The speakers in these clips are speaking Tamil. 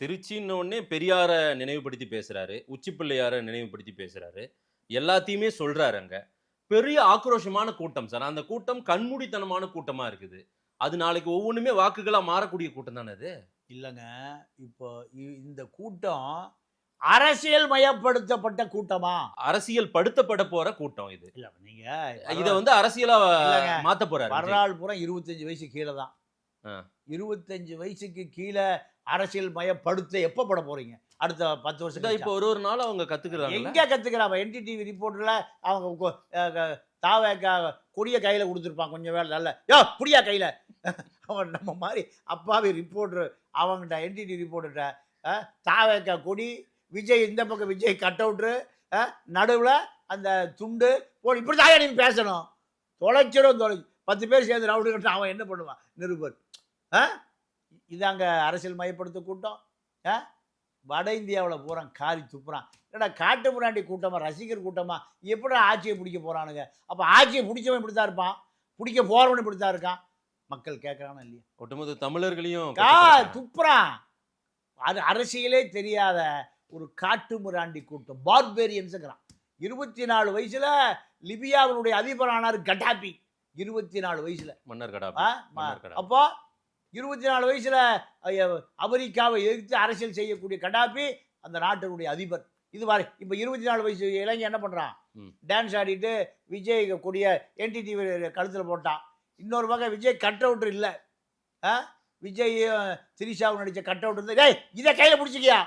திருச்சின்னொடனே பெரியார நினைவுபடுத்தி பேசுறாரு. உச்சி பிள்ளையார நினைவுபடுத்தி பேசுறாரு. எல்லாத்தையுமே சொல்றாரு அங்க. பெரிய ஆக்ரோஷமான கூட்டம் சார். அந்த கூட்டம் கண்மூடித்தனமான கூட்டமா இருக்குது. அது நாளைக்கு ஒவ்வொன்னுமே வாக்குகளா மாறக்கூடிய கூட்டம் தானே அது? இல்லைங்க. இப்போ இந்த கூட்டம் அரசியல் மயப்படுத்தப்பட்ட கூட்டமா? அரசியல் படுத்தப்பட போற கூட்டம் இது. இல்ல நீங்க இத வந்து அரசியலா இல்லங்க. மாத்த போறாரு விஜய். வரலாறு பூரா 25 வயசு கீழே தான். ஆ. 25 வயசுக்கு கீழே அரசியல் மயப்படுத்த எப்ப பட போறீங்க? அடுத்த 10 வருஷம் இதோ இப்போ ஒரு நாள் அவங்க கத்துக்கிறாங்க. எங்க கத்துக்கிறாங்க? NDTV ரிப்போர்ட்ல அவங்க தாவேக்கா கொடிய கையில கொடுத்துருப்பான். கொஞ்சம் வேலை நல்ல புடியா கையில அவன் நம்ம மாதிரி அப்பாவி ரிப்போர்ட்டர் அவங்ககிட்ட NDTV ரிப்போர்ட்டர்கிட்ட தாவேக்கா கொடி, விஜய் இந்த பக்கம் விஜய் கட் அவுட்ரு, நடுவில் அந்த துண்டு போய் இப்படி தாயா நீங்க பேசணும். தொலைச்சிடும் 10 பேர் சேர்ந்து ரவுண்டு கட்ட அவன் என்ன பண்ணுவான் நிருபர்? இதாங்க அரசியல் மயப்படுத்த கூட்டம். வட இந்தியாவில் பூரான் காரி துப்புறான். என்னடா காட்டு முராண்டி கூட்டமா, ரசிகர் கூட்டமா, எப்படி ஆட்சியை பிடிக்க போறானுங்க? அப்போ ஆட்சியை பிடிச்சவன் இப்படி தான் இருப்பான், பிடிக்க போறவன் இப்படி தான் இருக்கான். மக்கள் கேட்கறானா இல்லையா? ஒட்டுமொத்த தமிழர்களையும் துப்புறான். அது அரசியலே தெரியாத ஒரு காட்டு முராண்டி கூட்டம், பார்பேரியன்ஸுங்கிறான். 24 வயசுல லிபியாவினுடைய அதிபரானார் கடாபி. 24 வயசுல மன்னர் கடாபி. அப்போ 24 வயசுல அமெரிக்காவை எதிர்த்து அரசியல் செய்யக்கூடிய கடாபி அந்த நாட்டினுடைய அதிபர். இது மாதிரி இப்போ 24 வயசு இளைஞன் என்ன பண்றான்? டான்ஸ் ஆடிட்டு விஜய் கூடிய NDTV கழுத்தில் போட்டான். இன்னொரு பக்கம் விஜய் கட் அவுட்ரு இல்லை. விஜய் திரிஷாவும் நடித்த கட் அவுட் இருந்து டேய் இதை கையில் பிடிச்சிக்கியா,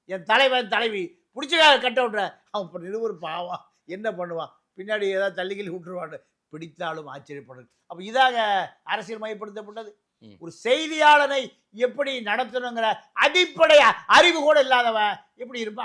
என் தலைவன் தலைவி பிடிச்சிக்கா கட் அவுட்ற. அவன் இப்போ நிறுவரு பாவம் என்ன பண்ணுவான்? பின்னாடி ஏதாவது தள்ளிக்கிளி விட்டுருவான்னு பிடித்தாலும் ஆச்சரியப்படுது. அப்போ இதாக அரசியல் மயப்படுத்தப்பட்டது. ஒரு செய்தியாளனை எப்படி நடத்தணுங்கிற அடிப்படை அறிவு கூட இல்லாதவன் எப்படி இருப்பான்?